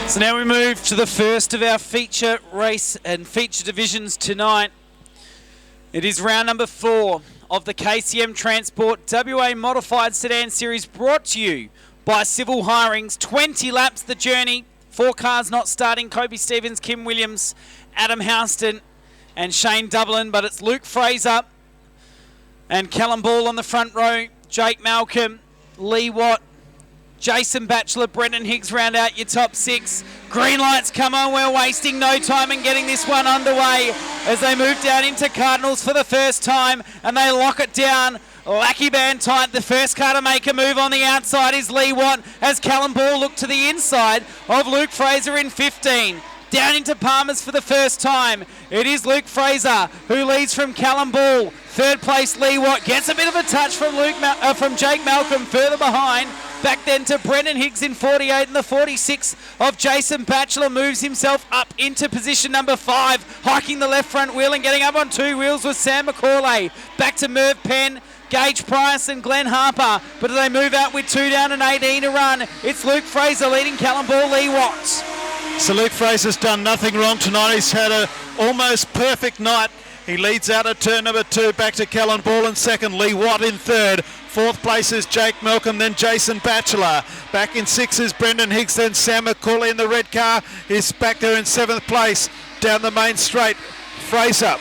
So now we move to the first of our feature race and feature divisions tonight. It is round number 4 of the KCM Transport WA Modified Sedan Series, brought to you by Civil Hirings. 20 laps the journey. 4 cars not starting: Kobe Stevens, Kim Williams, Adam Houston and Shane Dublin. But it's Luke Fraser and Callum Ball on the front row. Jake Malcolm, Lee Watt, Jason Batchelor, Brendan Higgs round out your top 6. Green lights come on. We're wasting no time in getting this one underway as they move down into Cardinals for the first time and they lock it down. Lackey band tight. The first car to make a move on the outside is Lee Watt as Callum Ball look to the inside of Luke Fraser in 15. Down into Palmer's for the first time. It is Luke Fraser who leads from Callum Ball. Third place Lee Watt gets a bit of a touch from from Jake Malcolm further behind. Back then to Brendan Higgs in 48, and the 46 of Jason Batchelor moves himself up into position number 5, hiking the left front wheel and getting up on 2 wheels with Sam McCauley. Back to Merv Penn, Gage Price and Glenn Harper, but they move out with 2 down and 18 to run. It's Luke Fraser leading Callum Ball, Lee Watts. So Luke Fraser's done nothing wrong tonight. He's had a almost perfect night. He leads out at turn number 2, back to Callum Ball in second, Lee Watt in third. 4th place is Jake Malcolm, then Jason Batchelor. Back in 6 is Brendan Higgs, then Sam McCauley in the red car is back there in 7th place. Down the main straight, Fraser,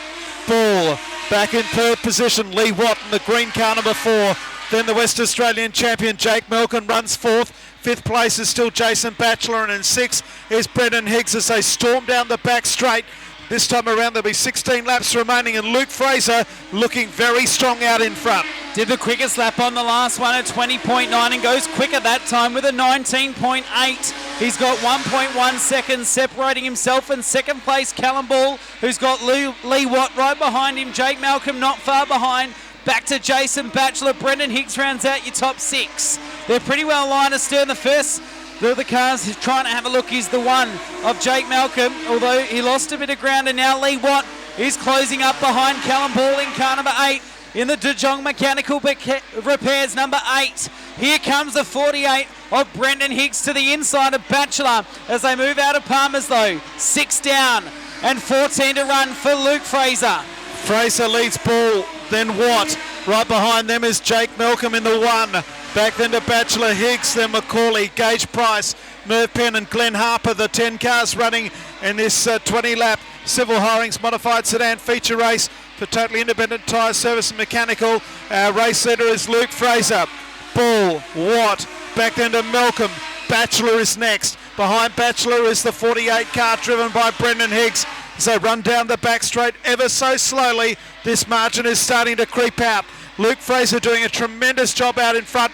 Ball, back in 3rd position, Lee Watt in the green car number 4. Then the West Australian champion Jake Malcolm runs 4th. 5th place is still Jason Batchelor, and in 6th is Brendan Higgs as they storm down the back straight. This time around there'll be 16 laps remaining and Luke Fraser looking very strong out in front. Did the quickest lap on the last one at 20.9 and goes quicker that time with a 19.8. He's got 1.1 seconds separating himself in 2nd place. Callum Ball, who's got Lee Watt right behind him. Jake Malcolm not far behind. Back to Jason Batchelor. Brendan Higgs rounds out your top 6. They're pretty well lined astern. The first of the cars he's trying to have a look is the one of Jake Malcolm, although he lost a bit of ground, and now Lee Watt is closing up behind Callum Ball in car number 8 in the De Jong Mechanical Repairs number 8. Here comes the 48 of Brendan Higgs to the inside of Batchelor as they move out of Palmer's though. 6 down and 14 to run for Luke Fraser. Fraser leads Ball, then Watt. Right behind them is Jake Malcolm in the 1. Back then to Batchelor, Higgs, then McCauley, Gage Price, Merv Penn and Glenn Harper, the 10 cars running in this 20-lap Civil Hirings Modified Sedan feature race for Totally Independent Tyre Service and Mechanical. Our race leader is Luke Fraser. Ball, Watt, back then to Malcolm. Batchelor is next. Behind Batchelor is the 48 car driven by Brendan Higgs. As they run down the back straight ever so slowly, this margin is starting to creep out. Luke Fraser doing a tremendous job out in front.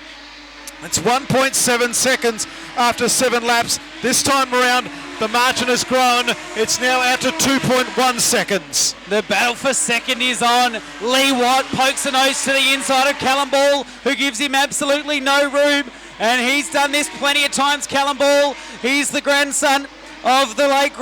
It's 1.7 seconds after 7 laps. This time around, the margin has grown. It's now out to 2.1 seconds. The battle for second is on. Lee Watt pokes a nose to the inside of Callum Ball, who gives him absolutely no room. And he's done this plenty of times, Callum Ball. He's the grandson of the late,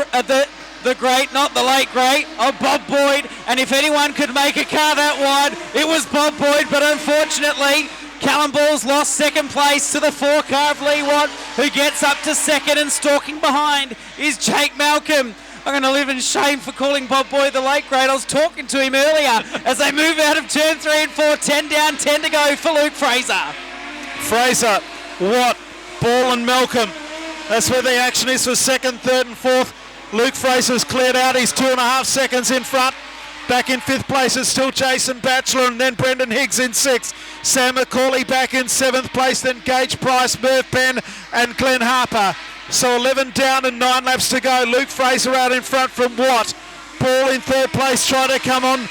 the great, not the late great, of Bob Boyd. And if anyone could make a car that wide, it was Bob Boyd. But unfortunately, Callum Ball's lost 2nd place to the 4 car of Lee Watt, who gets up to 2nd, and stalking behind is Jake Malcolm. I'm going to live in shame for calling Bob Boyd the late great. I was talking to him earlier as they move out of turn 3 and 4. 10 down, 10 to go for Luke Fraser. Fraser, Watt, Ball and Malcolm. That's where the action is for 2nd, 3rd and 4th. Luke Fraser's cleared out. He's 2.5 seconds in front. Back in 5th place is still Jason Batchelor, and then Brendan Higgs in 6th. Sam McCauley back in 7th place, then Gage Price, Merv Penn and Glenn Harper. So 11 down and 9 laps to go. Luke Fraser out in front from Watt. Ball in 3rd place trying to come on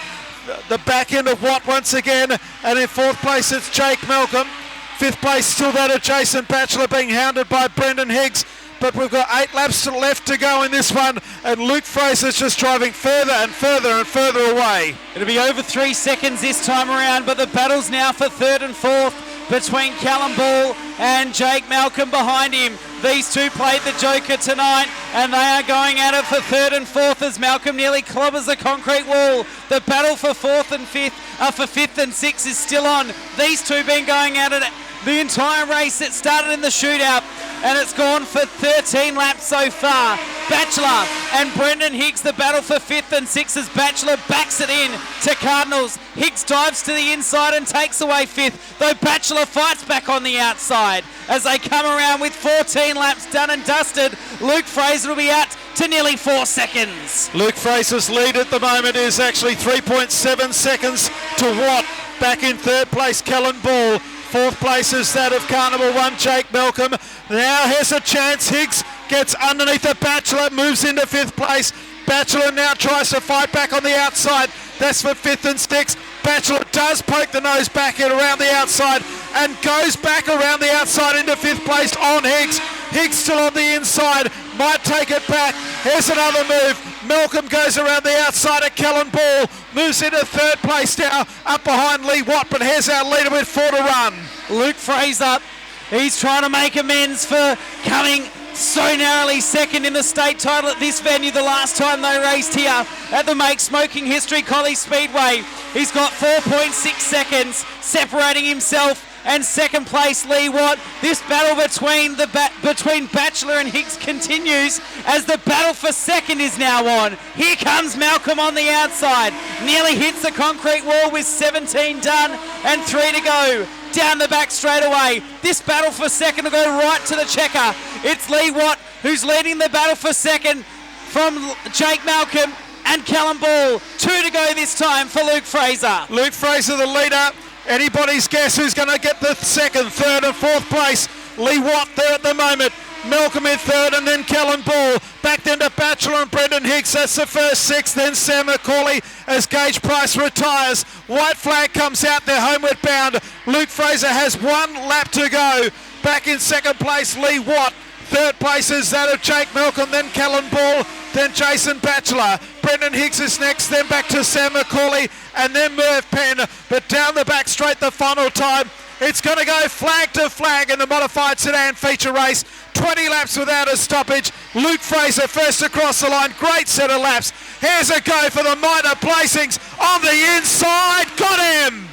the back end of Watt once again. And in 4th place it's Jake Malcolm. 5th place still that of Jason Batchelor being hounded by Brendan Higgs. But we've got 8 laps left to go in this one, and Luke Fraser's just driving further and further and further away. It'll be over 3 seconds this time around, but the battle's now for 3rd and 4th between Callum Ball and Jake Malcolm behind him. These two played the Joker tonight, and they are going at it for 3rd and 4th as Malcolm nearly clobbers the concrete wall. The battle for 4th and 5th, for 5th and 6th is still on. These two been going at it the entire race. It started in the shootout and it's gone for 13 laps so far. Bachelor and Brendan Higgs, the battle for 5th and 6th as Bachelor backs it in to Cardinals. Higgs dives to the inside and takes away 5th, though Bachelor fights back on the outside as they come around with 14 laps done and dusted. Luke Fraser will be out to nearly 4 seconds. Luke Fraser's lead at the moment is actually 3.7 seconds to Watt. Back in 3rd place, Kellen Ball. 4th place is that of Carnival 1, Jake Malcolm. Now has a chance. Higgs gets underneath the Bachelor, moves into 5th place. Bachelor now tries to fight back on the outside. That's for 5th and 6th. Bachelor does poke the nose back in around the outside and goes back around the outside into 5th place on Higgs. Higgs still on the inside, might take it back. Here's another move. Malcolm goes around the outside of Kellen Ball, moves into 3rd place now, up behind Lee Watt, but here's our leader with 4 to run. Luke Fraser, he's trying to make amends for coming so narrowly 2nd in the state title at this venue the last time they raced here at the Make Smoking History Collie Speedway. He's got 4.6 seconds separating himself and 2nd place Lee Watt. This battle between Bachelor and Higgs continues as the battle for 2nd is now on. Here comes Malcolm on the outside. Nearly hits the concrete wall with 17 done and 3 to go. Down the back straight away. This battle for 2nd will go right to the checker. It's Lee Watt who's leading the battle for 2nd from Jake Malcolm and Callum Ball. 2 to go this time for Luke Fraser. Luke Fraser the leader. Anybody's guess who's going to get the 2nd, 3rd and 4th place. Lee Watt there at the moment. Malcolm in 3rd and then Kellen Ball. Back then to Bachelor and Brendan Higgs. That's the 1st, 6th. Then Sam McCauley as Gage Price retires. White flag comes out. They're homeward bound. Luke Fraser has 1 lap to go. Back in 2nd place, Lee Watt. 3rd place is that of Jake Malcolm, then Kellen Ball, then Jason Bachelor. Brendan Higgs is next, then back to Sam McCauley, and then Merv Penn. But down the back straight the final time. It's going to go flag to flag in the modified sedan feature race. 20 laps without a stoppage. Luke Fraser first across the line. Great set of laps. Here's a go for the minor placings on the inside. Got him!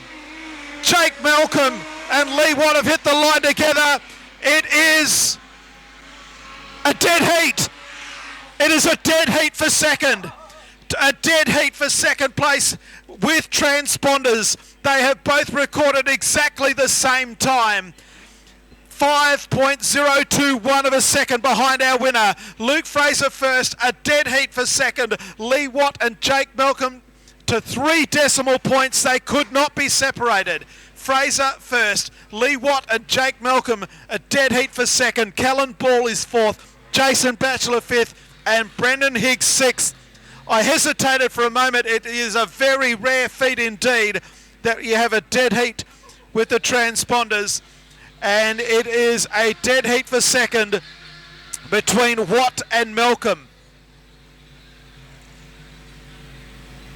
Jake Malcolm and Lee Watt have hit the line together. It is a dead heat. It is a dead heat for 2nd. A dead heat for 2nd place with transponders. They have both recorded exactly the same time. 5.021 of a second behind our winner. Luke Fraser first, a dead heat for 2nd. Lee Watt and Jake Malcolm to 3 decimal points. They could not be separated. Fraser first, Lee Watt and Jake Malcolm a dead heat for 2nd. Callan Ball is 4th, Jason Bachelor 5th, and Brendan Higgs 6th. I hesitated for a moment. It is a very rare feat indeed that you have a dead heat with the transponders, and it is a dead heat for 2nd between Watt and Malcolm.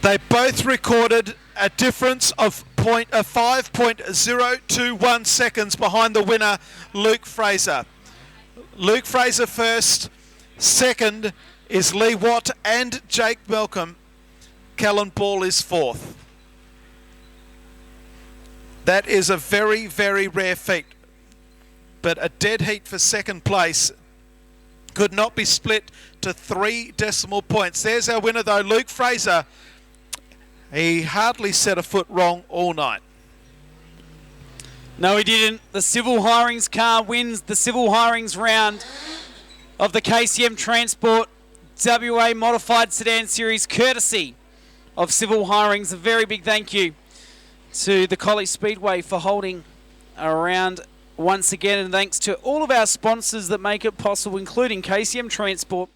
They both recorded a difference of 5.021 seconds behind the winner, Luke Fraser. Luke Fraser first, 2nd is Lee Watt and Jake Malcolm. Callan Ball is 4th. That is a very, very rare feat. But a dead heat for 2nd place could not be split to 3 decimal points. There's our winner though, Luke Fraser. He hardly set a foot wrong all night. No, he didn't. The Civil Hirings car wins the Civil Hirings round of the KCM Transport WA Modified Sedan Series, courtesy of Civil Hirings. A very big thank you to the Collie Speedway for holding a round once again, and thanks to all of our sponsors that make it possible, including KCM Transport.